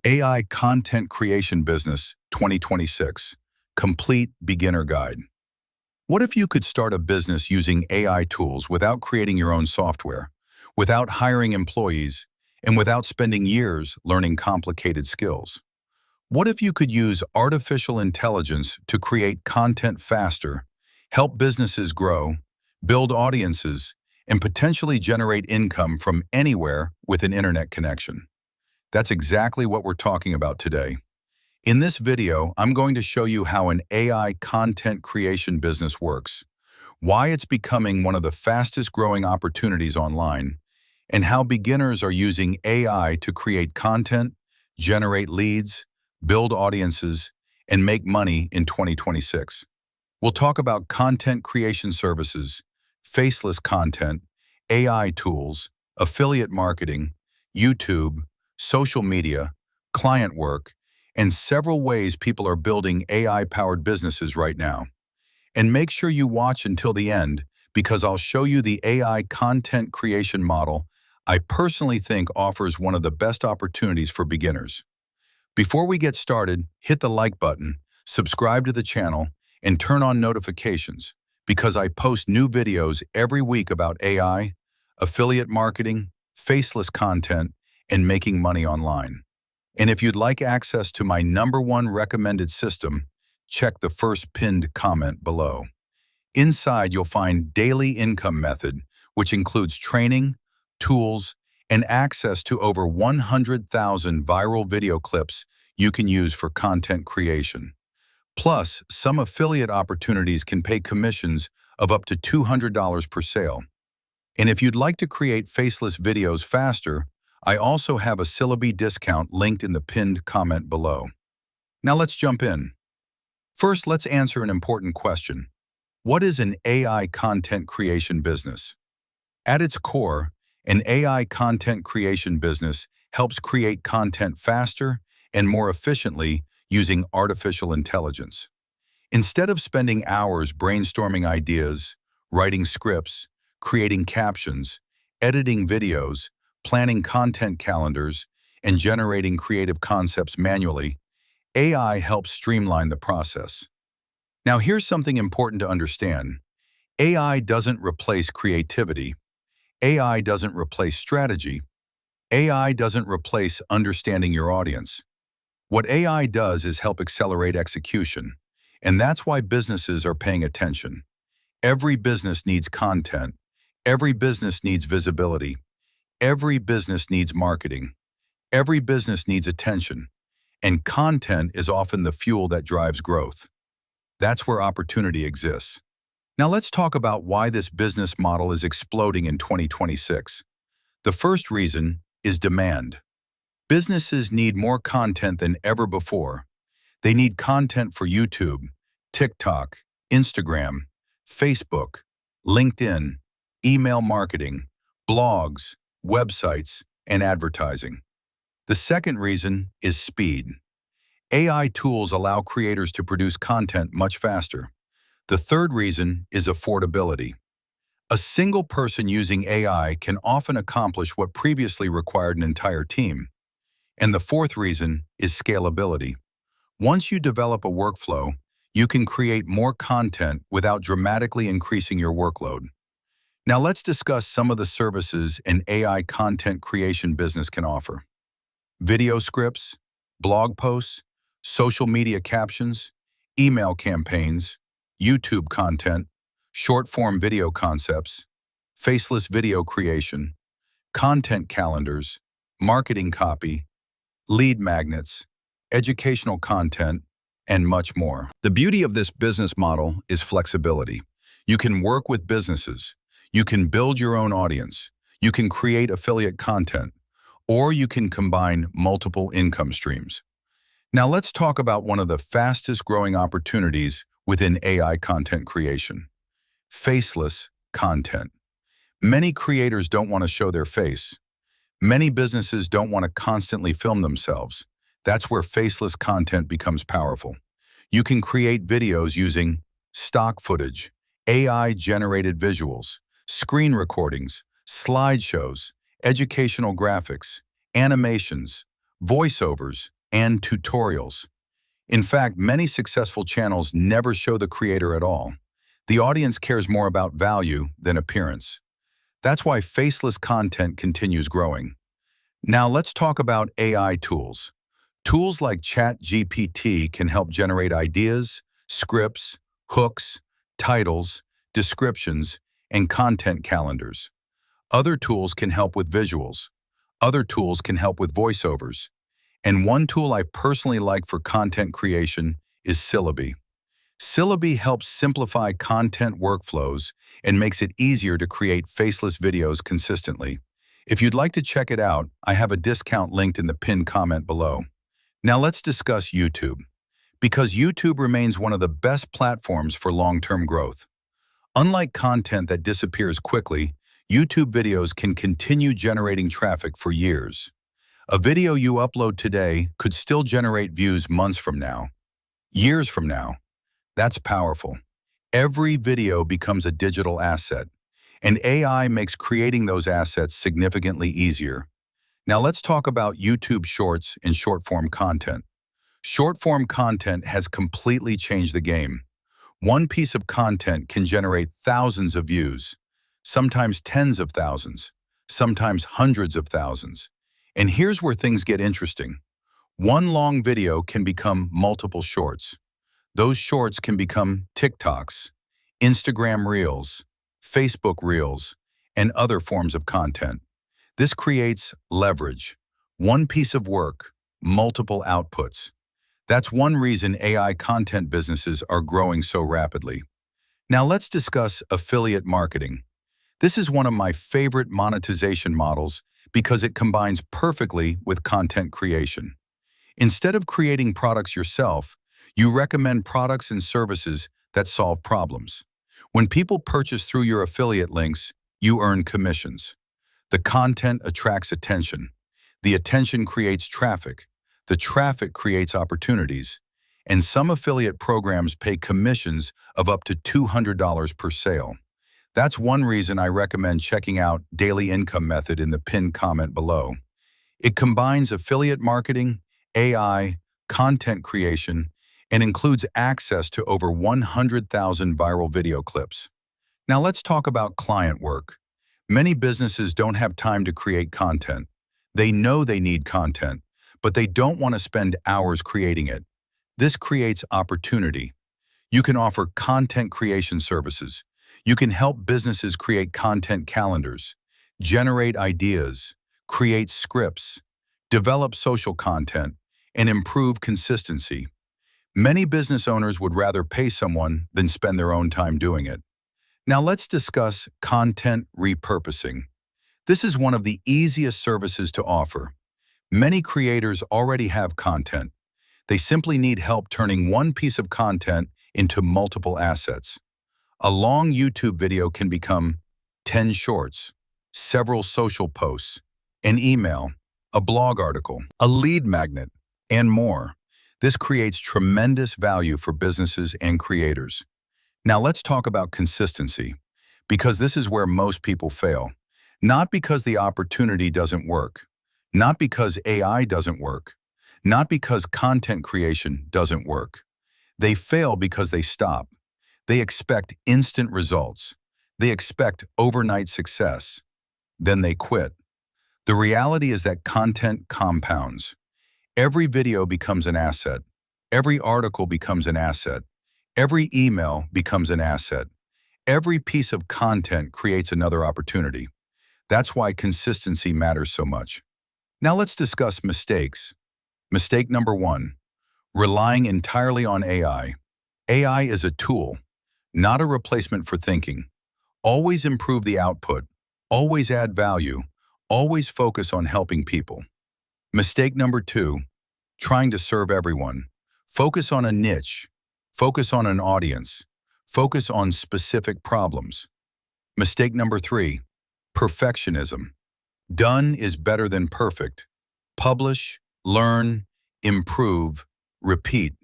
AI Content Creation Business 2026 Complete Beginner Guide. What if you could start a business using AI tools without creating your own software, without hiring employees, and without spending years learning complicated skills? What if you could use artificial intelligence to create content faster, help businesses grow, build audiences, and potentially generate income from anywhere with an internet connection? That's exactly what we're talking about today. In this video, I'm going to show you how an AI content creation business works, why it's becoming one of the fastest growing opportunities online, and how beginners are using AI to create content, generate leads, build audiences, and make money in 2026. We'll talk about content creation services, faceless content, AI tools, affiliate marketing, YouTube, social media, client work, and several ways people are building AI-powered businesses right now. And make sure you watch until the end because I'll show you the AI content creation model I personally think offers one of the best opportunities for beginners. Before we get started, hit the like button, subscribe to the channel, and turn on notifications because I post new videos every week about AI, affiliate marketing, faceless content, and making money online. And if you'd like access to my #1 recommended system, check the first pinned comment below. Inside, you'll find Daily Income Method, which includes training, tools, and access to over 100,000 viral video clips you can use for content creation. Plus, some affiliate opportunities can pay commissions of up to $200 per sale. And if you'd like to create faceless videos faster, I also have a Syllaby discount linked in the pinned comment below. Now let's jump in. First, let's answer an important question. What is an AI content creation business? At its core, an AI content creation business helps create content faster and more efficiently using artificial intelligence. Instead of spending hours brainstorming ideas, writing scripts, creating captions, editing videos, planning content calendars, and generating creative concepts manually, AI helps streamline the process. Now here's something important to understand. AI doesn't replace creativity. AI doesn't replace strategy. AI doesn't replace understanding your audience. What AI does is help accelerate execution, and that's why businesses are paying attention. Every business needs content. Every business needs visibility. Every business needs marketing. Every business needs attention. And content is often the fuel that drives growth. That's where opportunity exists. Now let's talk about why this business model is exploding in 2026. The first reason is demand. Businesses need more content than ever before. They need content for YouTube, TikTok, Instagram, Facebook, LinkedIn, email marketing, blogs, websites, and advertising. The second reason is speed. AI tools allow creators to produce content much faster. The third reason is affordability. A single person using AI can often accomplish what previously required an entire team. And the fourth reason is scalability. Once you develop a workflow, you can create more content without dramatically increasing your workload. Now let's discuss some of the services an AI content creation business can offer. Video scripts, blog posts, social media captions, email campaigns, YouTube content, short-form video concepts, faceless video creation, content calendars, marketing copy, lead magnets, educational content, and much more. The beauty of this business model is flexibility. You can work with businesses. You can build your own audience. You can create affiliate content, or you can combine multiple income streams. Now let's talk about one of the fastest growing opportunities within AI content creation. Faceless content. Many creators don't want to show their face. Many businesses don't want to constantly film themselves. That's where faceless content becomes powerful. You can create videos using stock footage, AI-generated visuals, screen recordings, slideshows, educational graphics, animations, voiceovers, and tutorials. In fact, many successful channels never show the creator at all. The audience cares more about value than appearance. That's why faceless content continues growing. Now let's talk about AI tools. Tools like ChatGPT can help generate ideas, scripts, hooks, titles, descriptions, and content calendars. Other tools can help with visuals. Other tools can help with voiceovers. And one tool I personally like for content creation is Syllaby. Syllaby helps simplify content workflows and makes it easier to create faceless videos consistently. If you'd like to check it out, I have a discount linked in the pinned comment below. Now let's discuss YouTube, because YouTube remains one of the best platforms for long-term growth. Unlike content that disappears quickly, YouTube videos can continue generating traffic for years. A video you upload today could still generate views months from now, years from now. That's powerful. Every video becomes a digital asset, and AI makes creating those assets significantly easier. Now let's talk about YouTube Shorts and short-form content. Short-form content has completely changed the game. One piece of content can generate thousands of views, sometimes tens of thousands, sometimes hundreds of thousands. And here's where things get interesting. One long video can become multiple shorts. Those shorts can become TikToks, Instagram Reels, Facebook Reels, and other forms of content. This creates leverage. One piece of work, multiple outputs. That's one reason AI content businesses are growing so rapidly. Now let's discuss affiliate marketing. This is one of my favorite monetization models because it combines perfectly with content creation. Instead of creating products yourself, you recommend products and services that solve problems. When people purchase through your affiliate links, you earn commissions. The content attracts attention. The attention creates traffic. The traffic creates opportunities. And some affiliate programs pay commissions of up to $200 per sale. That's one reason I recommend checking out Daily Income Method in the pinned comment below. It combines affiliate marketing, AI, content creation, and includes access to over 100,000 viral video clips. Now let's talk about client work. Many businesses don't have time to create content. They know they need content, but they don't want to spend hours creating it. This creates opportunity. You can offer content creation services. You can help businesses create content calendars, generate ideas, create scripts, develop social content, and improve consistency. Many business owners would rather pay someone than spend their own time doing it. Now let's discuss content repurposing. This is one of the easiest services to offer. Many creators already have content. They simply need help turning one piece of content into multiple assets. A long YouTube video can become 10 shorts, several social posts, an email, a blog article, a lead magnet, and more. This creates tremendous value for businesses and creators. Now let's talk about consistency, because this is where most people fail. Not because the opportunity doesn't work, not because AI doesn't work, not because content creation doesn't work. They fail because they stop. They expect instant results. They expect overnight success. Then they quit. The reality is that content compounds. Every video becomes an asset. Every article becomes an asset. Every email becomes an asset. Every piece of content creates another opportunity. That's why consistency matters so much. Now let's discuss mistakes. Mistake number 1, relying entirely on AI. AI is a tool, not a replacement for thinking. Always improve the output. Always add value. Always focus on helping people. Mistake number 2, trying to serve everyone. Focus on a niche. Focus on an audience. Focus on specific problems. Mistake number 3, perfectionism. Done is better than perfect. Publish, learn, improve, repeat.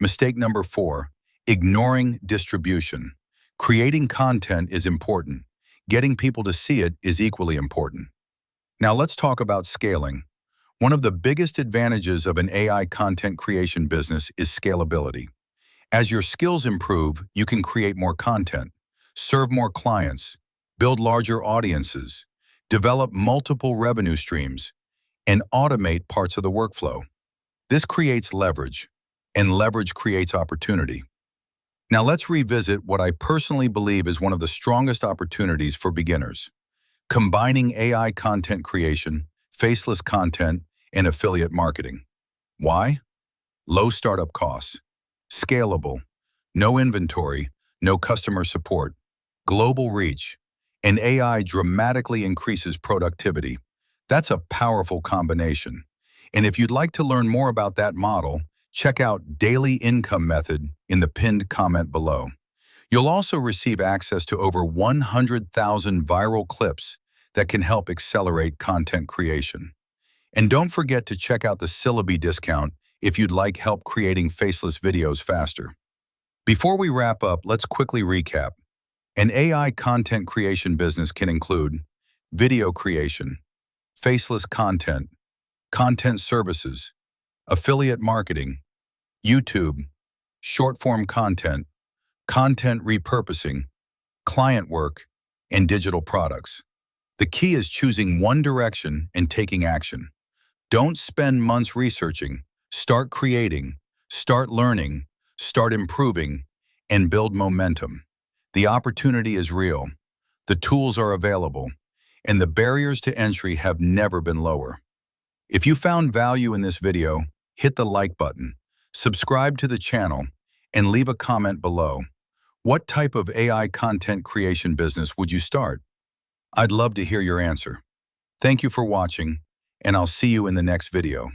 Mistake number 4, ignoring distribution. Creating content is important. Getting people to see it is equally important. Now let's talk about scaling. One of the biggest advantages of an AI content creation business is scalability. As your skills improve, you can create more content, serve more clients, build larger audiences, develop multiple revenue streams, and automate parts of the workflow. This creates leverage, and leverage creates opportunity. Now let's revisit what I personally believe is one of the strongest opportunities for beginners: combining AI content creation, faceless content, and affiliate marketing. Why? Low startup costs, scalable, no inventory, no customer support, global reach, and AI dramatically increases productivity. That's a powerful combination. And if you'd like to learn more about that model, check out Daily Income Method in the pinned comment below. You'll also receive access to over 100,000 viral clips that can help accelerate content creation. And don't forget to check out the Syllaby discount if you'd like help creating faceless videos faster. Before we wrap up, let's quickly recap. An AI content creation business can include video creation, faceless content, content services, affiliate marketing, YouTube, short-form content, content repurposing, client work, and digital products. The key is choosing one direction and taking action. Don't spend months researching. Start creating, start learning, start improving, and build momentum. The opportunity is real, the tools are available, and the barriers to entry have never been lower. If you found value in this video, hit the like button, subscribe to the channel, and leave a comment below. What type of AI content creation business would you start? I'd love to hear your answer. Thank you for watching, and I'll see you in the next video.